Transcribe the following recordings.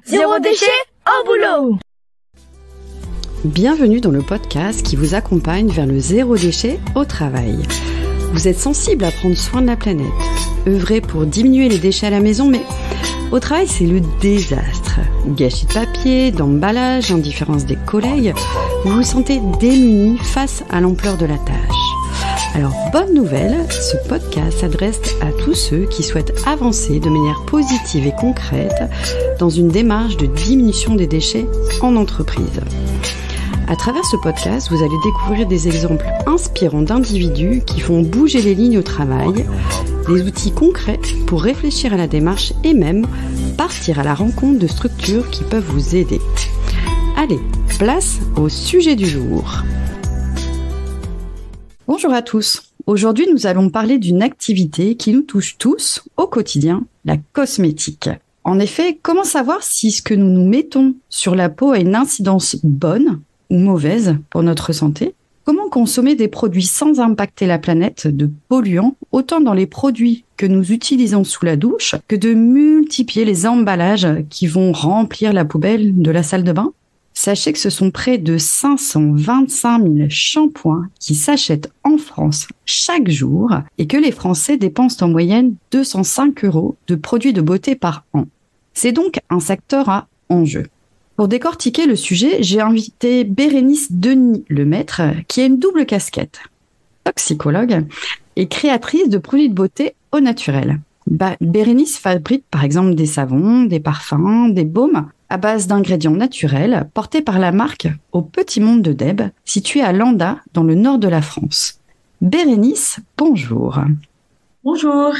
Zéro déchet au boulot. Bienvenue dans le podcast qui vous accompagne vers le zéro déchet au travail. Vous êtes sensible à prendre soin de la planète, œuvrer pour diminuer les déchets à la maison, mais au travail c'est le désastre. Gâchis de papier, d'emballage, indifférence des collègues, vous vous sentez démuni face à l'ampleur de la tâche. Alors, bonne nouvelle, ce podcast s'adresse à tous ceux qui souhaitent avancer de manière positive et concrète dans une démarche de diminution des déchets en entreprise. À travers ce podcast, vous allez découvrir des exemples inspirants d'individus qui font bouger les lignes au travail, des outils concrets pour réfléchir à la démarche et même partir à la rencontre de structures qui peuvent vous aider. Allez, place au sujet du jour. Bonjour à tous. Aujourd'hui, nous allons parler d'une activité qui nous touche tous au quotidien, la cosmétique. En effet, comment savoir si ce que nous nous mettons sur la peau a une incidence bonne ou mauvaise pour notre santé? Comment consommer des produits sans impacter la planète de polluants, autant dans les produits que nous utilisons sous la douche que de multiplier les emballages qui vont remplir la poubelle de la salle de bain? Sachez que ce sont près de 525 000 shampoings qui s'achètent en France chaque jour et que les Français dépensent en moyenne 205 € de produits de beauté par an. C'est donc un secteur à enjeu. Pour décortiquer le sujet, j'ai invité Bérénice Denis-Lemaître, qui a une double casquette, toxicologue et créatrice de produits de beauté au naturel. Bérénice fabrique par exemple des savons, des parfums, des baumes à base d'ingrédients naturels portés par la marque Au Petit Monde de Deb, située à Landa, dans le nord de la France. Bérénice, bonjour. Bonjour.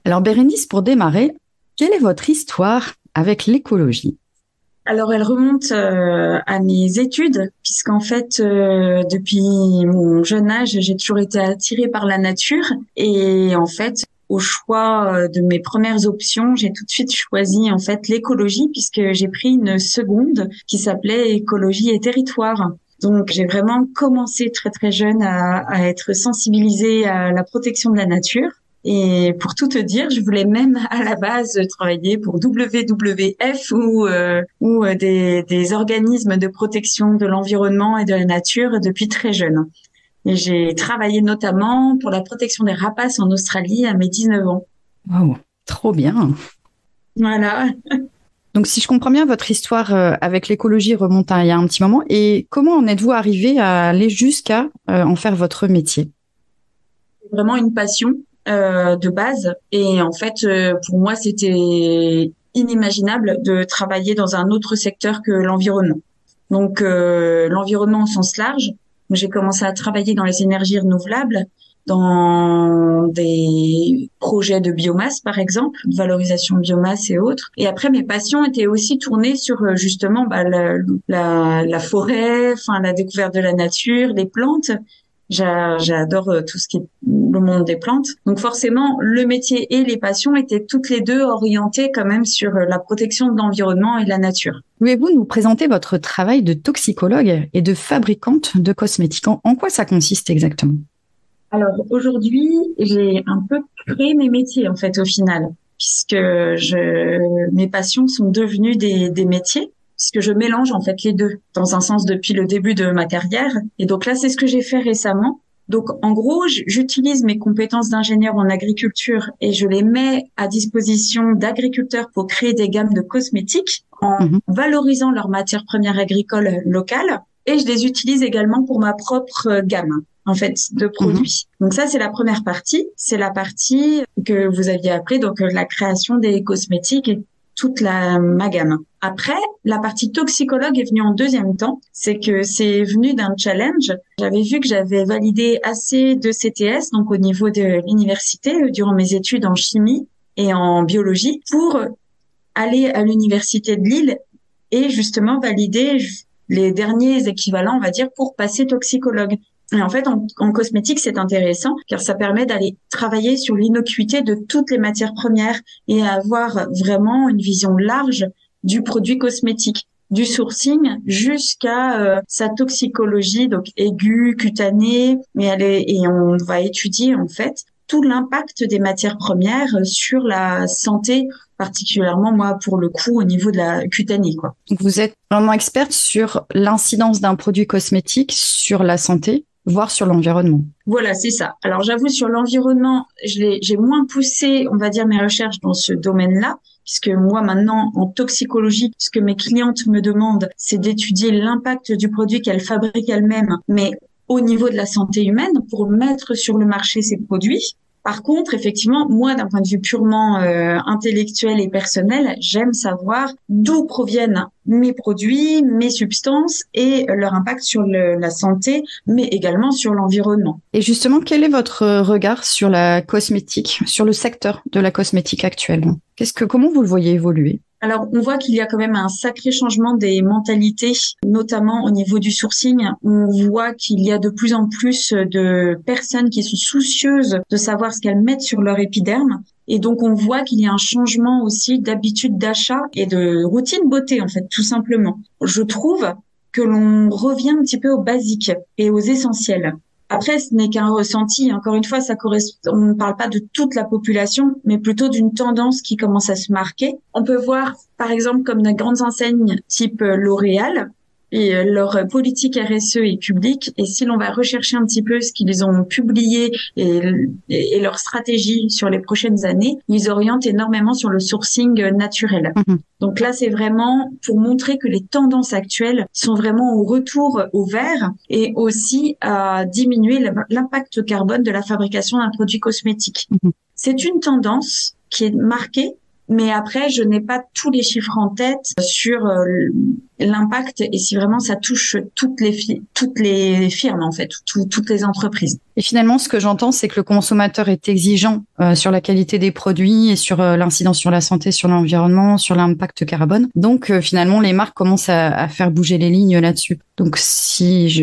Alors Bérénice, pour démarrer, quelle est votre histoire avec l'écologie ? Alors, elle remonte à mes études, puisqu'en fait, depuis mon jeune âge, j'ai toujours été attirée par la nature. Et en fait, au choix de mes premières options, j'ai tout de suite choisi en fait l'écologie, puisque j'ai pris une seconde qui s'appelait écologie et territoire. Donc, j'ai vraiment commencé très très jeune à être sensibilisée à la protection de la nature. Et pour tout te dire, je voulais même à la base travailler pour WWF ou des organismes de protection de l'environnement et de la nature depuis très jeune. Et j'ai travaillé notamment pour la protection des rapaces en Australie à mes 19 ans. Wow, trop bien. Voilà. Donc, si je comprends bien, votre histoire avec l'écologie remonte à il y a un petit moment. Et comment en êtes-vous arrivé à aller jusqu'à en faire votre métier ? C'est vraiment une passion de base. Et en fait, pour moi, c'était inimaginable de travailler dans un autre secteur que l'environnement. Donc, l'environnement au sens large. J'ai commencé à travailler dans les énergies renouvelables, dans des projets de biomasse, par exemple, de valorisation de biomasse et autres. Et après, mes passions étaient aussi tournées sur justement la forêt, enfin la découverte de la nature, les plantes. J'adore tout ce qui est le monde des plantes. Donc forcément, le métier et les passions étaient toutes les deux orientées quand même sur la protection de l'environnement et de la nature. Pouvez-vous nous présenter votre travail de toxicologue et de fabricante de cosmétiques ? En quoi ça consiste exactement ? Alors aujourd'hui, j'ai un peu créé mes métiers en fait au final, puisque mes passions sont devenues des métiers. Puisque je mélange en fait les deux, dans un sens depuis le début de ma carrière. Et donc là, c'est ce que j'ai fait récemment. Donc en gros, j'utilise mes compétences d'ingénieur en agriculture et je les mets à disposition d'agriculteurs pour créer des gammes de cosmétiques en valorisant leurs matières premières agricoles locales. Et je les utilise également pour ma propre gamme en fait de produits. Donc ça, c'est la première partie. C'est la partie que vous aviez appelée donc la création des cosmétiques et toute ma gamme. Après, la partie toxicologue est venue en deuxième temps. C'est que c'est venu d'un challenge. J'avais vu que j'avais validé assez de CTS, donc au niveau de l'université, durant mes études en chimie et en biologie, pour aller à l'université de Lille et justement valider les derniers équivalents, on va dire, pour passer toxicologue. Et en fait, en cosmétique, c'est intéressant car ça permet d'aller travailler sur l'innocuité de toutes les matières premières et avoir vraiment une vision large du produit cosmétique, du sourcing jusqu'à sa toxicologie, donc aiguë, cutanée, et on va étudier en fait tout l'impact des matières premières sur la santé, particulièrement moi pour le coup au niveau de la cutanée, quoi. Donc, vous êtes vraiment experte sur l'incidence d'un produit cosmétique sur la santé, voire sur l'environnement. Voilà, c'est ça. Alors j'avoue sur l'environnement, j'ai moins poussé, on va dire, mes recherches dans ce domaine-là, puisque moi maintenant en toxicologie, ce que mes clientes me demandent, c'est d'étudier l'impact du produit qu'elles fabriquent elles-mêmes, mais au niveau de la santé humaine, pour mettre sur le marché ces produits. Par contre, effectivement, moi, d'un point de vue purement intellectuel et personnel, j'aime savoir d'où proviennent mes produits, mes substances et leur impact sur la santé, mais également sur l'environnement. Et justement, quel est votre regard sur la cosmétique, sur le secteur de la cosmétique actuellement? Comment vous le voyez évoluer? Alors, on voit qu'il y a quand même un sacré changement des mentalités, notamment au niveau du sourcing. On voit qu'il y a de plus en plus de personnes qui sont soucieuses de savoir ce qu'elles mettent sur leur épiderme. Et donc, on voit qu'il y a un changement aussi d'habitude d'achat et de routine beauté, en fait, tout simplement. Je trouve que l'on revient un petit peu aux basiques et aux essentiels. Après, ce n'est qu'un ressenti. Encore une fois, on ne parle pas de toute la population, mais plutôt d'une tendance qui commence à se marquer. On peut voir, par exemple, comme de grandes enseignes type L'Oréal, et leur politique RSE est publique. Et si l'on va rechercher un petit peu ce qu'ils ont publié et leur stratégie sur les prochaines années, ils orientent énormément sur le sourcing naturel. Donc là, c'est vraiment pour montrer que les tendances actuelles sont vraiment au retour au vert et aussi à diminuer l'impact carbone de la fabrication d'un produit cosmétique. C'est une tendance qui est marquée. Mais après, je n'ai pas tous les chiffres en tête sur l'impact et si vraiment ça touche toutes les firmes, en fait, toutes les entreprises. Et finalement, ce que j'entends, c'est que le consommateur est exigeant sur la qualité des produits et sur l'incidence sur la santé, sur l'environnement, sur l'impact carbone. Donc, finalement, les marques commencent à faire bouger les lignes là-dessus. Donc, si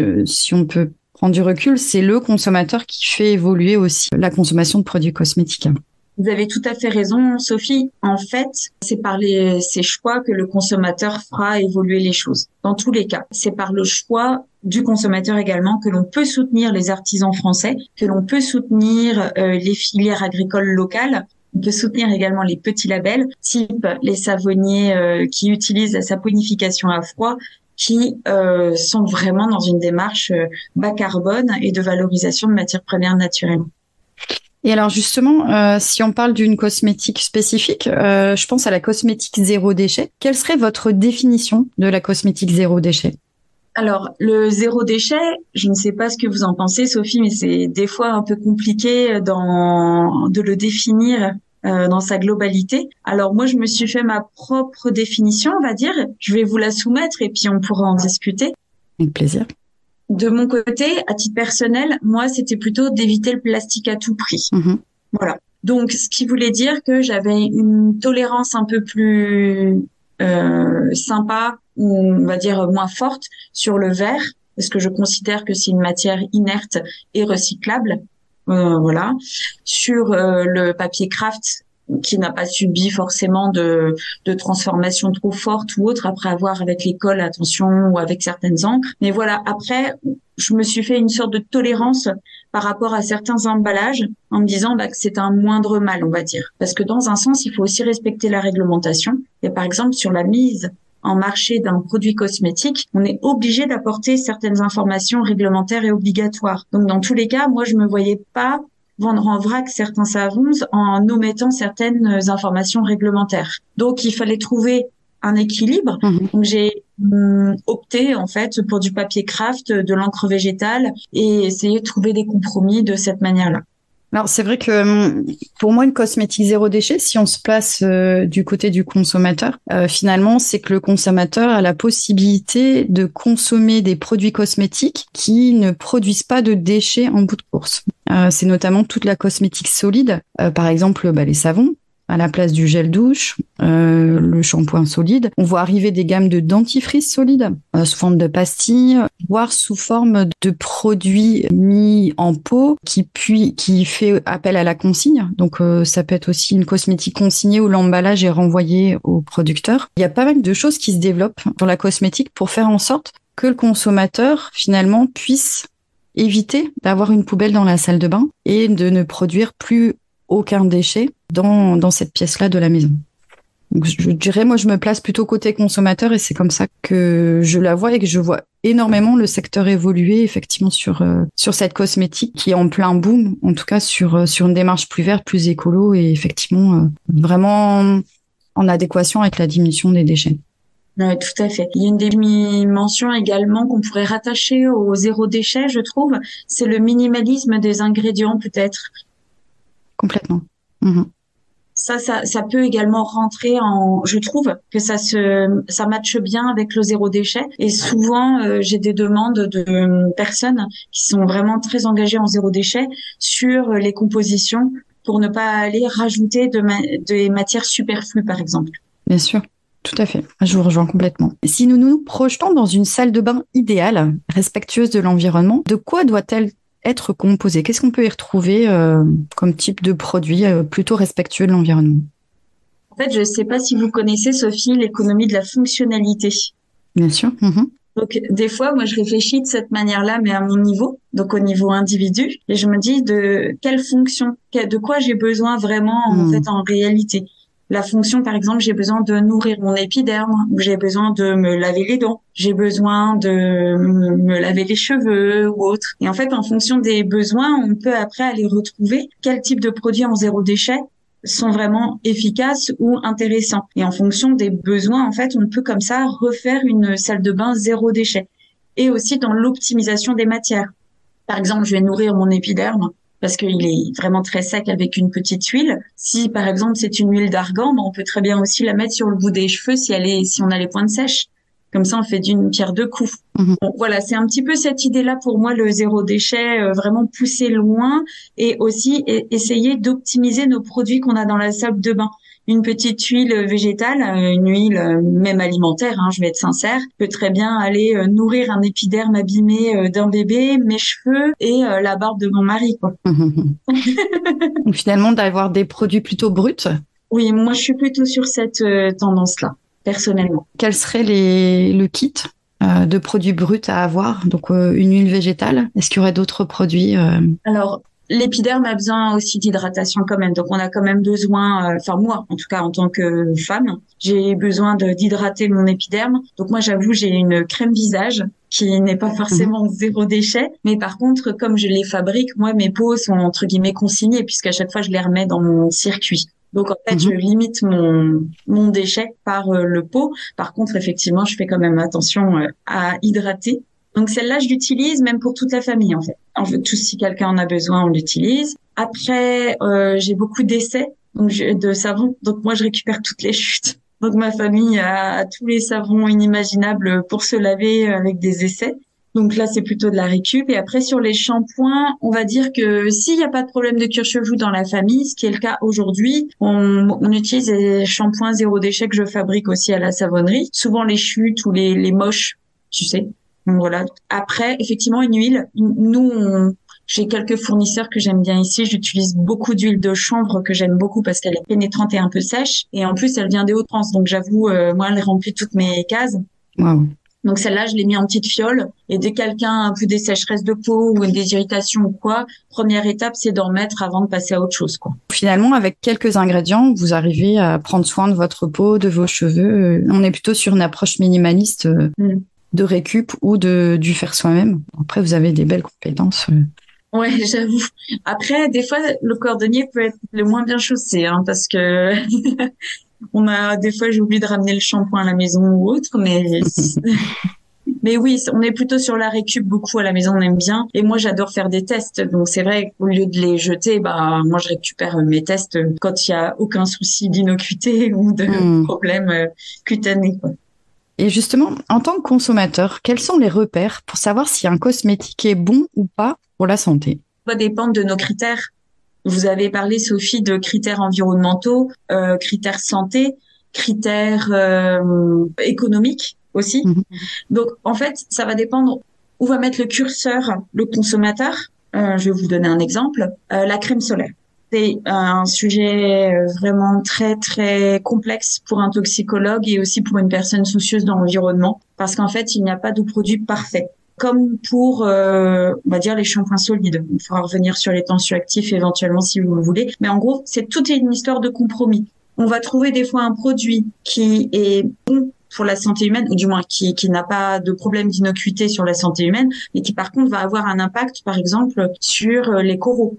on peut prendre du recul, c'est le consommateur qui fait évoluer aussi la consommation de produits cosmétiques. Vous avez tout à fait raison, Sophie. En fait, c'est par ces choix que le consommateur fera évoluer les choses. Dans tous les cas, c'est par le choix du consommateur également que l'on peut soutenir les artisans français, que l'on peut soutenir les filières agricoles locales. On peut soutenir également les petits labels, type les savonniers qui utilisent la saponification à froid, qui sont vraiment dans une démarche bas carbone et de valorisation de matières premières naturelles. Et alors justement, si on parle d'une cosmétique spécifique, je pense à la cosmétique zéro déchet. Quelle serait votre définition de la cosmétique zéro déchet? Alors, le zéro déchet, je ne sais pas ce que vous en pensez, Sophie, mais c'est des fois un peu compliqué de le définir dans sa globalité. Alors moi, je me suis fait ma propre définition, on va dire. Je vais vous la soumettre et puis on pourra en discuter. Avec plaisir. De mon côté, à titre personnel, moi, c'était plutôt d'éviter le plastique à tout prix. Voilà. Donc, ce qui voulait dire que j'avais une tolérance un peu plus sympa, ou on va dire moins forte, sur le verre, parce que je considère que c'est une matière inerte et recyclable. Voilà. Sur le papier craft, qui n'a pas subi forcément de transformation trop forte ou autre après avoir avec les cols, attention, ou avec certaines encres. Mais voilà, après, je me suis fait une sorte de tolérance par rapport à certains emballages en me disant que c'est un moindre mal, on va dire. Parce que dans un sens, il faut aussi respecter la réglementation. Et par exemple, sur la mise en marché d'un produit cosmétique, on est obligé d'apporter certaines informations réglementaires et obligatoires. Donc, dans tous les cas, moi, je me voyais pas vendre en vrac certains savons en omettant certaines informations réglementaires. Donc, il fallait trouver un équilibre. Donc, j'ai opté, en fait, pour du papier craft, de l'encre végétale et essayer de trouver des compromis de cette manière-là. Alors, c'est vrai que pour moi, une cosmétique zéro déchet, si on se place du côté du consommateur, finalement, c'est que le consommateur a la possibilité de consommer des produits cosmétiques qui ne produisent pas de déchets en bout de course. C'est notamment toute la cosmétique solide, par exemple les savons, à la place du gel douche, le shampoing solide. On voit arriver des gammes de dentifrice solides sous forme de pastilles, voire sous forme de produits mis en pot qui fait appel à la consigne. Donc ça peut être aussi une cosmétique consignée où l'emballage est renvoyé au producteur. Il y a pas mal de choses qui se développent dans la cosmétique pour faire en sorte que le consommateur finalement puisse éviter d'avoir une poubelle dans la salle de bain et de ne produire plus aucun déchet dans cette pièce-là de la maison. Donc, je dirais, moi, je me place plutôt côté consommateur et c'est comme ça que je la vois et que je vois énormément le secteur évoluer effectivement sur cette cosmétique qui est en plein boom, en tout cas sur une démarche plus verte, plus écolo et effectivement vraiment en adéquation avec la diminution des déchets. Oui, tout à fait. Il y a une dimension également qu'on pourrait rattacher au zéro déchet, je trouve, c'est le minimalisme des ingrédients peut-être. Complètement. Mmh. Ça peut également rentrer je trouve que ça matche bien avec le zéro déchet. Et souvent, j'ai des demandes de personnes qui sont vraiment très engagées en zéro déchet sur les compositions pour ne pas aller rajouter des matières superflues, par exemple. Bien sûr. Tout à fait, je vous rejoins complètement. Si nous nous projetons dans une salle de bain idéale, respectueuse de l'environnement, de quoi doit-elle être composée? Qu'est-ce qu'on peut y retrouver comme type de produit plutôt respectueux de l'environnement? En fait, je ne sais pas si vous connaissez, Sophie, l'économie de la fonctionnalité. Bien sûr. Mmh. Donc, des fois, moi, je réfléchis de cette manière-là, mais à mon niveau, donc au niveau individu, et je me dis de quelle fonction, de quoi j'ai besoin vraiment, en fait, en réalité. La fonction, par exemple, j'ai besoin de nourrir mon épiderme, ou j'ai besoin de me laver les dents, j'ai besoin de me laver les cheveux ou autre. Et en fait, en fonction des besoins, on peut après aller retrouver quel type de produits en zéro déchet sont vraiment efficaces ou intéressants. Et en fonction des besoins, en fait, on peut comme ça refaire une salle de bain zéro déchet. Et aussi dans l'optimisation des matières. Par exemple, je vais nourrir mon épiderme parce qu'il est vraiment très sec avec une petite huile. Si, par exemple, c'est une huile d'argan, on peut très bien aussi la mettre sur le bout des cheveux si on a les pointes sèches. Comme ça, on fait d'une pierre deux coups. Mmh. Bon, voilà, c'est un petit peu cette idée-là pour moi, le zéro déchet, vraiment pousser loin et aussi essayer d'optimiser nos produits qu'on a dans la salle de bain. Une petite huile végétale, une huile même alimentaire, je vais être sincère, peut très bien aller nourrir un épiderme abîmé d'un bébé, mes cheveux et la barbe de mon mari, quoi. Donc, finalement, d'avoir des produits plutôt bruts. Oui, moi, je suis plutôt sur cette tendance-là, personnellement. Quel serait le kit de produits bruts à avoir? Donc, une huile végétale. Est-ce qu'il y aurait d'autres produits Alors, l'épiderme a besoin aussi d'hydratation quand même. Donc, on a quand même besoin, moi, en tout cas, en tant que femme, j'ai besoin d'hydrater mon épiderme. Donc, moi, j'avoue, j'ai une crème visage qui n'est pas forcément zéro déchet. Mais par contre, comme je les fabrique, moi, mes peaux sont entre guillemets consignées puisqu'à chaque fois, je les remets dans mon circuit. Donc, en fait, je limite mon déchet par le pot. Par contre, effectivement, je fais quand même attention à hydrater. Donc, celle-là, je l'utilise même pour toute la famille, en fait. Tout, si quelqu'un en a besoin, on l'utilise. Après, j'ai beaucoup d'essais de savon. Donc, moi, je récupère toutes les chutes. Donc, ma famille a tous les savons inimaginables pour se laver avec des essais. Donc là, c'est plutôt de la récup. Et après, sur les shampoings, on va dire que s'il n'y a pas de problème de cuir-chevelu dans la famille, ce qui est le cas aujourd'hui, on utilise des shampoings zéro déchet que je fabrique aussi à la savonnerie. Souvent les chutes ou les moches, tu sais. Donc voilà. Après, effectivement, une huile. J'ai quelques fournisseurs que j'aime bien ici. J'utilise beaucoup d'huile de chanvre que j'aime beaucoup parce qu'elle est pénétrante et un peu sèche. Et en plus, elle vient des Hauts-de-France. Donc j'avoue, moi, elle remplit toutes mes cases. Wow. Donc celle-là, je l'ai mis en petite fiole. Et dès que quelqu'un a un peu des sécheresses de peau ou des irritations ou quoi, première étape, c'est d'en mettre avant de passer à autre chose, quoi. Finalement, avec quelques ingrédients, vous arrivez à prendre soin de votre peau, de vos cheveux. On est plutôt sur une approche minimaliste de récup ou du faire soi-même. Après, vous avez des belles compétences. Ouais, j'avoue. Après, des fois, le cordonnier peut être le moins bien chaussé, parce que des fois, j'ai oublié de ramener le shampoing à la maison ou autre, mais oui, on est plutôt sur la récup beaucoup à la maison, on aime bien. Et moi, j'adore faire des tests. Donc, c'est vrai qu'au lieu de les jeter, moi, je récupère mes tests quand il y a aucun souci d'innocuité ou de problème cutané, quoi. Et justement, en tant que consommateur, quels sont les repères pour savoir si un cosmétique est bon ou pas pour la santé? Ça va dépendre de nos critères. Vous avez parlé, Sophie, de critères environnementaux, critères santé, critères économiques aussi. Donc, en fait, ça va dépendre où va mettre le curseur le consommateur. Je vais vous donner un exemple. La crème solaire. C'est un sujet vraiment très, très complexe pour un toxicologue et aussi pour une personne soucieuse de l'environnement parce qu'en fait, il n'y a pas de produit parfait. comme pour, on va dire, les shampoings solides. Il faudra revenir sur les tensioactifs éventuellement si vous le voulez. Mais en gros, c'est toute une histoire de compromis. On va trouver des fois un produit qui est bon pour la santé humaine, ou du moins qui n'a pas de problème d'innocuité sur la santé humaine, mais qui par contre va avoir un impact, par exemple, sur les coraux.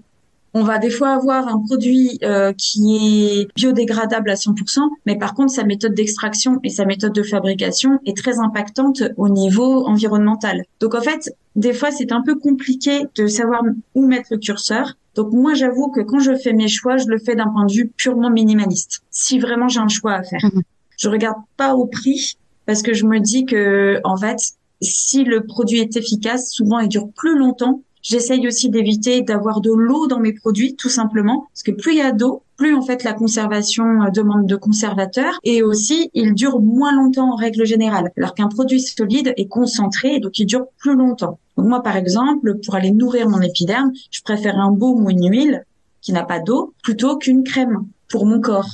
On va des fois avoir un produit qui est biodégradable à 100%, mais par contre sa méthode d'extraction et sa méthode de fabrication est très impactante au niveau environnemental. Donc en fait, des fois c'est un peu compliqué de savoir où mettre le curseur. Donc moi j'avoue que quand je fais mes choix, je le fais d'un point de vue purement minimaliste. Si vraiment j'ai un choix à faire, je regarde pas au prix parce que je me dis que en fait, si le produit est efficace, souvent il dure plus longtemps. J'essaye aussi d'éviter d'avoir de l'eau dans mes produits, tout simplement, parce que plus il y a d'eau, plus en fait la conservation demande de conservateur, et aussi il dure moins longtemps en règle générale, alors qu'un produit solide est concentré, donc il dure plus longtemps. Donc moi, par exemple, pour aller nourrir mon épiderme, je préfère un baume ou une huile qui n'a pas d'eau plutôt qu'une crème pour mon corps.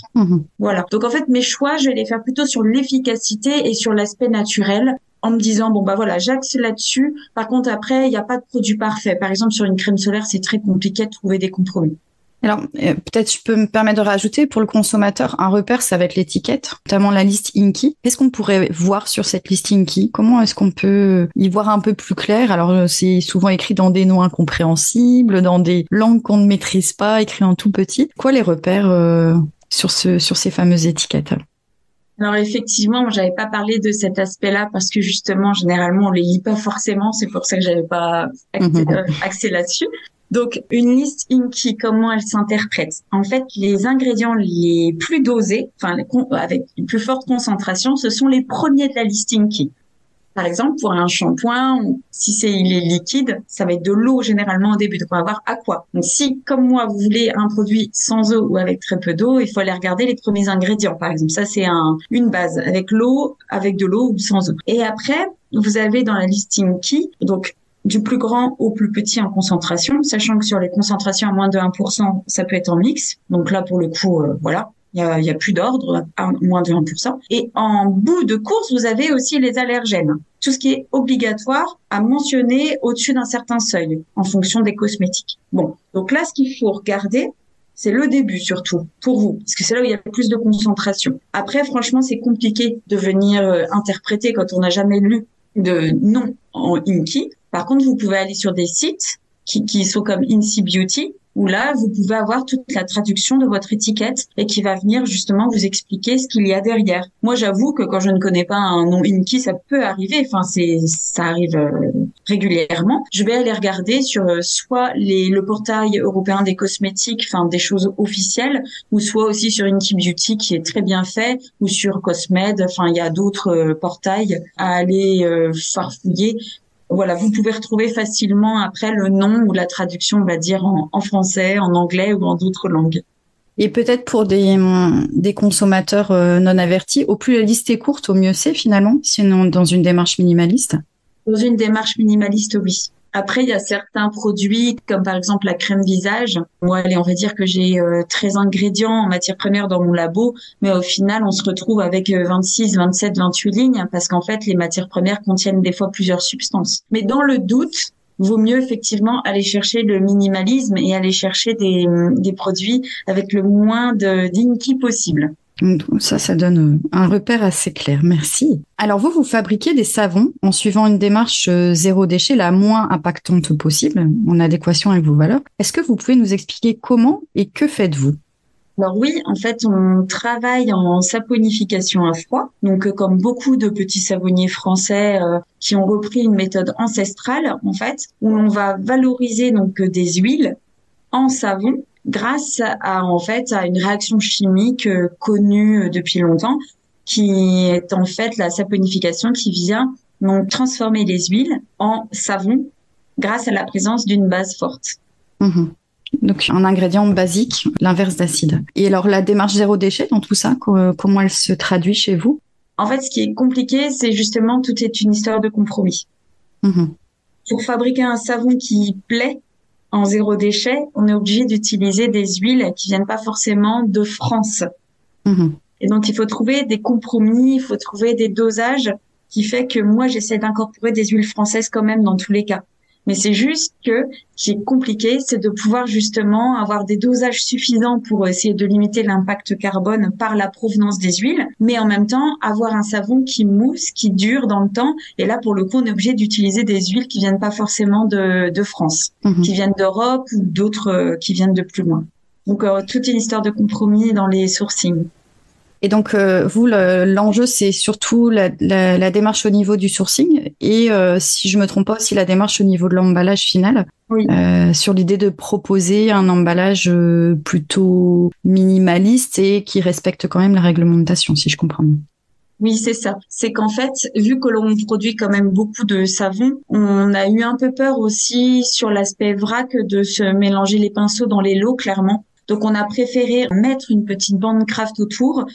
Voilà. Donc en fait, mes choix, je vais les faire plutôt sur l'efficacité et sur l'aspect naturel, en me disant bon bah voilà, j'axe là-dessus. Par contre après, il n'y a pas de produit parfait. Par exemple sur une crème solaire, c'est très compliqué de trouver des compromis. Alors, peut-être je peux me permettre de rajouter pour le consommateur, un repère, ça va être l'étiquette, notamment la liste INCI. Qu'est-ce qu'on pourrait voir sur cette liste INCI? Comment est-ce qu'on peut y voir un peu plus clair? Alors, c'est souvent écrit dans des noms incompréhensibles, dans des langues qu'on ne maîtrise pas, écrit en tout petit. Quoi les repères sur ces fameuses étiquettes? Alors effectivement, moi, j'avais pas parlé de cet aspect-là parce que justement, généralement, on les lit pas forcément. C'est pour ça que j'avais pas axé là-dessus. Donc, une liste INCI, comment elle s'interprète? En fait, les ingrédients les plus dosés, enfin, avec une plus forte concentration, ce sont les premiers de la liste INCI. Par exemple, pour un shampoing, si il est liquide, ça va être de l'eau généralement au début. Donc, on va voir aqua. Donc, si, comme moi, vous voulez un produit sans eau ou avec très peu d'eau, il faut aller regarder les premiers ingrédients. Par exemple, ça, c'est une base avec l'eau, avec de l'eau ou sans eau. Et après, vous avez dans la liste INCI, donc, du plus grand au plus petit en concentration, sachant que sur les concentrations à moins de 1%, ça peut être en mix. Donc là, pour le coup, voilà. Il y a plus d'ordre, à moins de 1%. Et en bout de course, vous avez aussi les allergènes. Tout ce qui est obligatoire à mentionner au-dessus d'un certain seuil, en fonction des cosmétiques. Bon. Donc là, ce qu'il faut regarder, c'est le début surtout, pour vous. Parce que c'est là où il y a le plus de concentration. Après, franchement, c'est compliqué de venir interpréter quand on n'a jamais lu de nom en INCI. Par contre, vous pouvez aller sur des sites qui sont comme INCI Beauty, où là, vous pouvez avoir toute la traduction de votre étiquette et qui va venir justement vous expliquer ce qu'il y a derrière. Moi, j'avoue que quand je ne connais pas un nom INCI, ça peut arriver. Enfin, ça arrive régulièrement. Je vais aller regarder sur soit le portail européen des cosmétiques, enfin des choses officielles, ou soit aussi sur INCI Beauty qui est très bien fait, ou sur Cosmed. Enfin, il y a d'autres portails à aller farfouiller. Voilà, vous pouvez retrouver facilement après le nom ou la traduction, on va dire, en français, en anglais ou en d'autres langues. Et peut-être pour des consommateurs non avertis, au plus la liste est courte, au mieux c'est finalement, sinon dans une démarche minimaliste. Dans une démarche minimaliste, oui. Après, il y a certains produits, comme par exemple la crème visage. Moi, allez, on va dire que j'ai 13 ingrédients en matière première dans mon labo, mais au final, on se retrouve avec 26, 27, 28 lignes, parce qu'en fait, les matières premières contiennent des fois plusieurs substances. Mais dans le doute, vaut mieux effectivement aller chercher le minimalisme et aller chercher des produits avec le moins d'INCI possible. Ça donne un repère assez clair. Merci. Alors vous fabriquez des savons en suivant une démarche zéro déchet la moins impactante possible, en adéquation avec vos valeurs. Est-ce que vous pouvez nous expliquer comment et que faites-vous? Alors oui, en fait, on travaille en saponification à froid. Donc, comme beaucoup de petits savonniers français qui ont repris une méthode ancestrale, en fait, où on va valoriser donc des huiles en savon grâce à une réaction chimique connue depuis longtemps, qui est en fait la saponification qui vient donc transformer les huiles en savon grâce à la présence d'une base forte. Donc un ingrédient basique, l'inverse d'acide. Et alors la démarche zéro déchet dans tout ça, comment elle se traduit chez vous? En fait, ce qui est compliqué, c'est justement tout est une histoire de compromis. Pour fabriquer un savon qui plaît en zéro déchet, on est obligé d'utiliser des huiles qui viennent pas forcément de France. Et donc, il faut trouver des compromis, il faut trouver des dosages qui fait que moi, j'essaie d'incorporer des huiles françaises quand même dans tous les cas. Mais c'est juste que ce qui est compliqué, c'est de pouvoir justement avoir des dosages suffisants pour essayer de limiter l'impact carbone par la provenance des huiles, mais en même temps avoir un savon qui mousse, qui dure dans le temps. Et là, pour le coup, on est obligé d'utiliser des huiles qui viennent pas forcément de France, qui viennent d'Europe ou d'autres qui viennent de plus loin. Donc, toute une histoire de compromis dans les sourcings. Et donc, vous, l'enjeu, c'est surtout la démarche au niveau du sourcing et, si je me trompe pas, aussi la démarche au niveau de l'emballage final. Oui. Sur l'idée de proposer un emballage plutôt minimaliste et qui respecte quand même la réglementation, si je comprends bien. Oui, c'est ça. C'est qu'en fait, vu que l'on produit quand même beaucoup de savon, on a eu un peu peur aussi sur l'aspect vrac de se mélanger les pinceaux dans les lots, clairement. Donc, on a préféré mettre une petite bande craft autour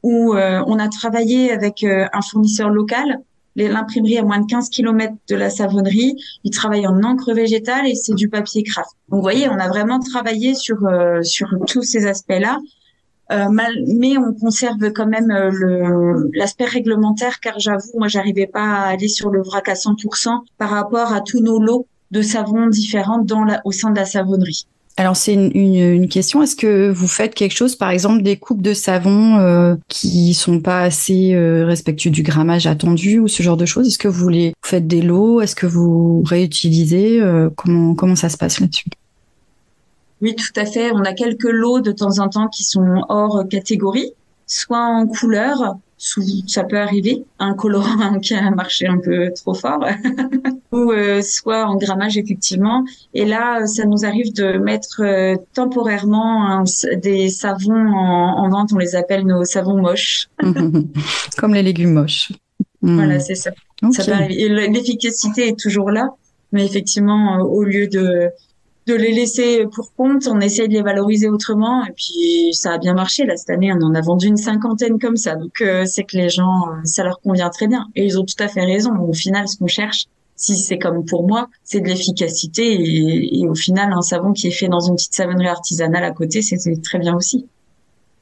où on a travaillé avec un fournisseur local. L'imprimerie à moins de 15 kilomètres de la savonnerie. Il travaille en encre végétale et c'est du papier craft. Donc, vous voyez, on a vraiment travaillé sur tous ces aspects-là. Mais on conserve quand même l'aspect réglementaire, car j'avoue, moi, j'arrivais pas à aller sur le vrac à 100% par rapport à tous nos lots de savons différents au sein de la savonnerie. Alors, c'est une question. Est-ce que vous faites quelque chose, par exemple, des coupes de savon qui sont pas assez respectueux du grammage attendu ou ce genre de choses? Est-ce que vous faites des lots? Est-ce que vous réutilisez? Comment ça se passe là-dessus? Oui, tout à fait. On a quelques lots de temps en temps qui sont hors catégorie, soit en couleur, ça peut arriver, un colorant qui a marché un peu trop fort, ou soit en grammage effectivement. Et là, ça nous arrive de mettre temporairement des savons en vente. On les appelle nos savons moches. Comme les légumes moches. Voilà, c'est ça. Okay. Ça peut arriver. Et l'efficacité est toujours là, mais effectivement, au lieu de les laisser pour compte, on essaye de les valoriser autrement, et puis ça a bien marché. Là, cette année, on en a vendu une 50aine comme ça, donc c'est que les gens, ça leur convient très bien, et ils ont tout à fait raison. Au final, ce qu'on cherche, si c'est comme pour moi, c'est de l'efficacité, et au final, un savon qui est fait dans une petite savonnerie artisanale à côté, c'est très bien aussi.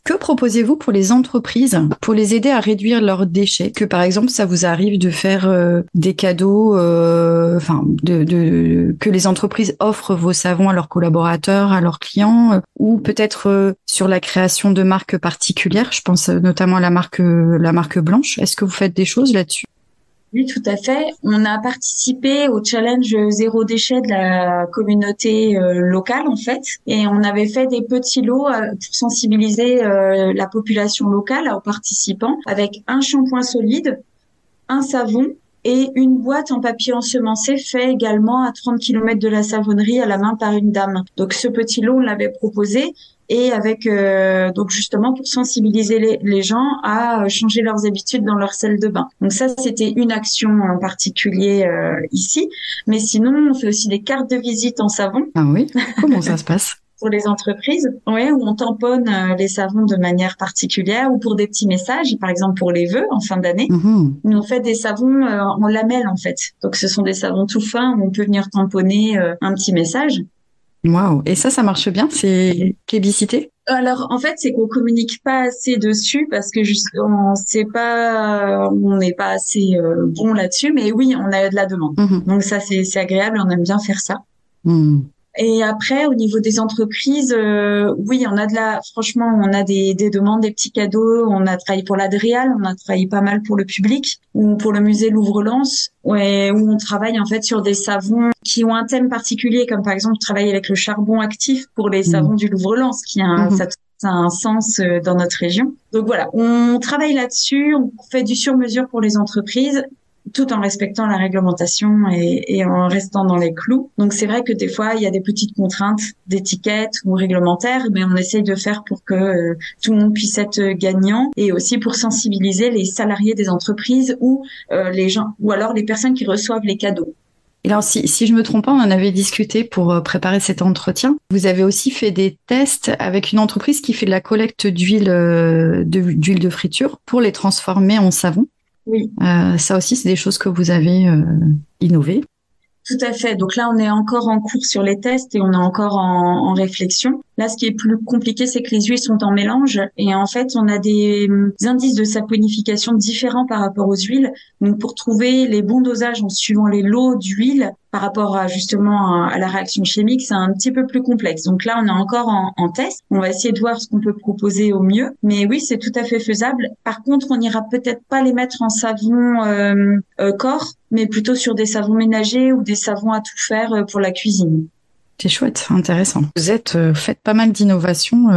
Que proposez-vous pour les entreprises pour les aider à réduire leurs déchets? Que par exemple, ça vous arrive de faire des cadeaux, que les entreprises offrent vos savons à leurs collaborateurs, à leurs clients, ou peut-être sur la création de marques particulières. Je pense notamment à la marque Blanche. Est-ce que vous faites des choses là-dessus? Oui, tout à fait. On a participé au challenge zéro déchet de la communauté locale, en fait. Et on avait fait des petits lots pour sensibiliser la population locale aux participants avec un shampoing solide, un savon et une boîte en papier ensemencé fait également à 30 kilomètres de la savonnerie à la main par une dame. Donc, ce petit lot, on l'avait proposé. Et avec donc justement pour sensibiliser les gens à changer leurs habitudes dans leur salle de bain. Donc ça, c'était une action en particulier ici. Mais sinon, on fait aussi des cartes de visite en savon. Ah oui? Comment ça se passe? Pour les entreprises, ouais, où on tamponne les savons de manière particulière, ou pour des petits messages, par exemple pour les vœux en fin d'année. Nous, on fait des savons en lamelles, en fait. Donc ce sont des savons tout fins où on peut venir tamponner un petit message. Waouh! Et ça marche bien? C'est plébiscité? Alors, en fait, c'est qu'on communique pas assez dessus parce que on sait pas, on n'est pas assez bon là-dessus. Mais oui, on a de la demande. Donc ça, c'est agréable. On aime bien faire ça. Et après, au niveau des entreprises, oui, franchement, on a des demandes, des petits cadeaux. On a travaillé pour l'Adréal, on a travaillé pas mal pour le public ou pour le musée Louvre-Lens, où on travaille en fait sur des savons qui ont un thème particulier, comme par exemple travailler avec le charbon actif pour les savons du Louvre-Lens, qui a ça a un sens dans notre région. Donc voilà, on travaille là-dessus, on fait du sur-mesure pour les entreprises, tout en respectant la réglementation et en restant dans les clous. Donc c'est vrai que des fois, il y a des petites contraintes d'étiquette ou réglementaires, mais on essaye de faire pour que tout le monde puisse être gagnant, et aussi pour sensibiliser les salariés des entreprises ou les gens, ou alors les personnes qui reçoivent les cadeaux. Et alors, si je me trompe pas, on en avait discuté pour préparer cet entretien. Vous avez aussi fait des tests avec une entreprise qui fait de la collecte d'huile de friture pour les transformer en savon. Oui. Ça aussi, c'est des choses que vous avez innovées. Tout à fait. Donc là, on est encore en cours sur les tests et on est encore en réflexion. Là, ce qui est plus compliqué, c'est que les huiles sont en mélange et en fait, on a des indices de saponification différents par rapport aux huiles. Donc, pour trouver les bons dosages en suivant les lots d'huile par rapport à justement à la réaction chimique, c'est un petit peu plus complexe. Donc là, on est encore en test. On va essayer de voir ce qu'on peut proposer au mieux. Mais oui, c'est tout à fait faisable. Par contre, on n'ira peut-être pas les mettre en savon corps, mais plutôt sur des savons ménagers ou des savons à tout faire pour la cuisine. C'est chouette, intéressant. Vous faites pas mal d'innovations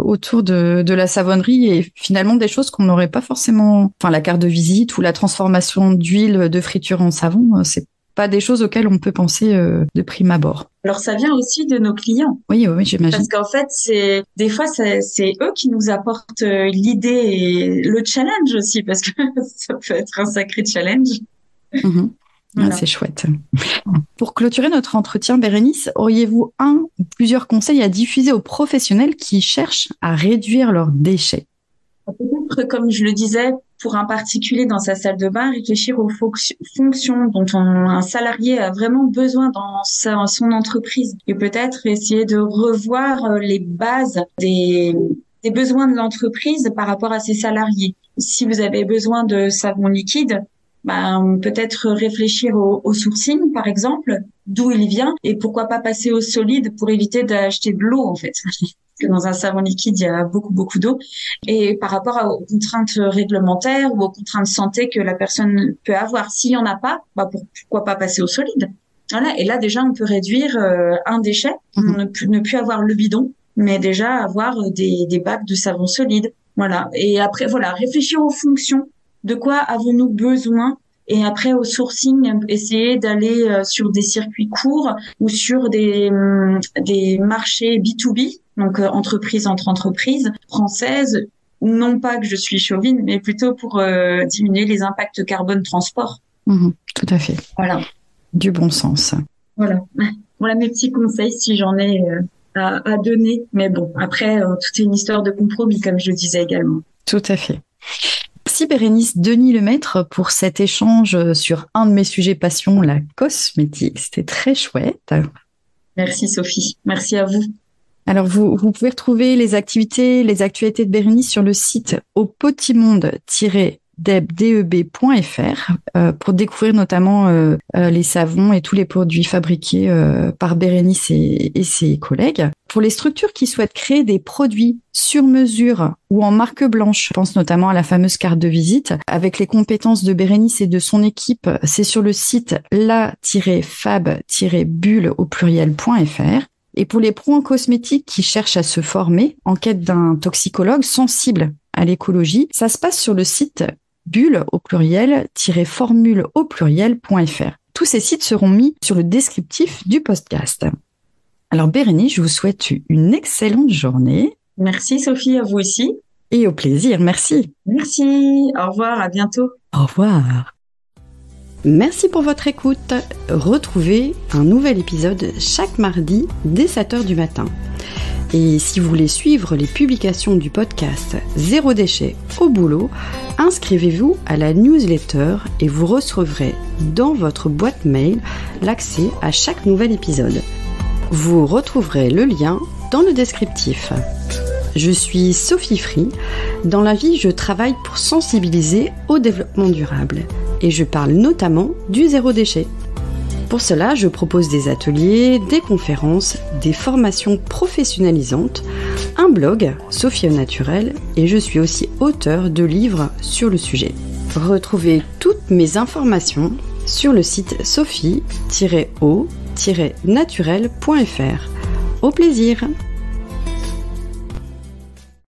autour de la savonnerie et finalement des choses qu'on n'aurait pas forcément... Enfin, la carte de visite ou la transformation d'huile de friture en savon, c'est pas des choses auxquelles on peut penser de prime abord. Alors, ça vient aussi de nos clients. Oui, j'imagine. Parce qu'en fait, des fois, c'est eux qui nous apportent l'idée et le challenge aussi, parce que ça peut être un sacré challenge. Mmh. Voilà. Ah, c'est chouette. Pour clôturer notre entretien, Bérénice, auriez-vous un ou plusieurs conseils à diffuser aux professionnels qui cherchent à réduire leurs déchets? Peut-être, comme je le disais, pour un particulier dans sa salle de bain, réfléchir aux fonctions dont un salarié a vraiment besoin dans son entreprise et peut-être essayer de revoir les bases des besoins de l'entreprise par rapport à ses salariés. Si vous avez besoin de savon liquide, peut-être réfléchir au sourcing, par exemple, d'où il vient, et pourquoi pas passer au solide pour éviter d'acheter de l'eau, en fait. Parce que dans un savon liquide, il y a beaucoup d'eau. Et par rapport aux contraintes réglementaires ou aux contraintes santé que la personne peut avoir, s'il y en a pas, pourquoi pas passer au solide. Voilà. Et là, déjà, on peut réduire un déchet, ne plus avoir le bidon, mais déjà avoir des bacs de savon solide. Voilà. Et après, voilà, réfléchir aux fonctions. De quoi avons-nous besoin? Et après, au sourcing, essayer d'aller sur des circuits courts ou sur des marchés B2B, donc entreprise entre entreprises françaises. Non pas que je suis chauvine, mais plutôt pour diminuer les impacts carbone transport. Tout à fait. Voilà. Du bon sens. Voilà mes petits conseils si j'en ai à donner. Mais bon, après, tout est une histoire de compromis, comme je le disais également. Tout à fait. Merci Bérénice Denis Lemaître pour cet échange sur un de mes sujets passion, la cosmétique. C'était très chouette. Merci Sophie. Merci à vous. Alors, vous pouvez retrouver les actualités de Bérénice sur le site aupotimonde-deb.fr pour découvrir notamment les savons et tous les produits fabriqués par Bérénice et ses collègues. Pour les structures qui souhaitent créer des produits sur mesure ou en marque blanche, je pense notamment à la fameuse carte de visite, avec les compétences de Bérénice et de son équipe, c'est sur le site la-fab-bulle au pluriel.fr. Et pour les pros en cosmétique qui cherchent à se former en quête d'un toxicologue sensible à l'écologie, ça se passe sur le site bulle au pluriel-formule au pluriel.fr. Tous ces sites seront mis sur le descriptif du podcast. Alors Bérénice, je vous souhaite une excellente journée. Merci Sophie, à vous aussi. Et au plaisir, merci. Merci, au revoir, à bientôt. Au revoir. Merci pour votre écoute. Retrouvez un nouvel épisode chaque mardi dès 7h du matin. Et si vous voulez suivre les publications du podcast Zéro déchet au boulot, inscrivez-vous à la newsletter et vous recevrez dans votre boîte mail l'accès à chaque nouvel épisode. Vous retrouverez le lien dans le descriptif. Je suis Sophie Free. Dans la vie, je travaille pour sensibiliser au développement durable et je parle notamment du zéro déchet. Pour cela, je propose des ateliers, des conférences, des formations professionnalisantes, un blog, Sophie au naturel, et je suis aussi auteure de livres sur le sujet. Retrouvez toutes mes informations sur le site sophie-o-naturel.fr. Au plaisir!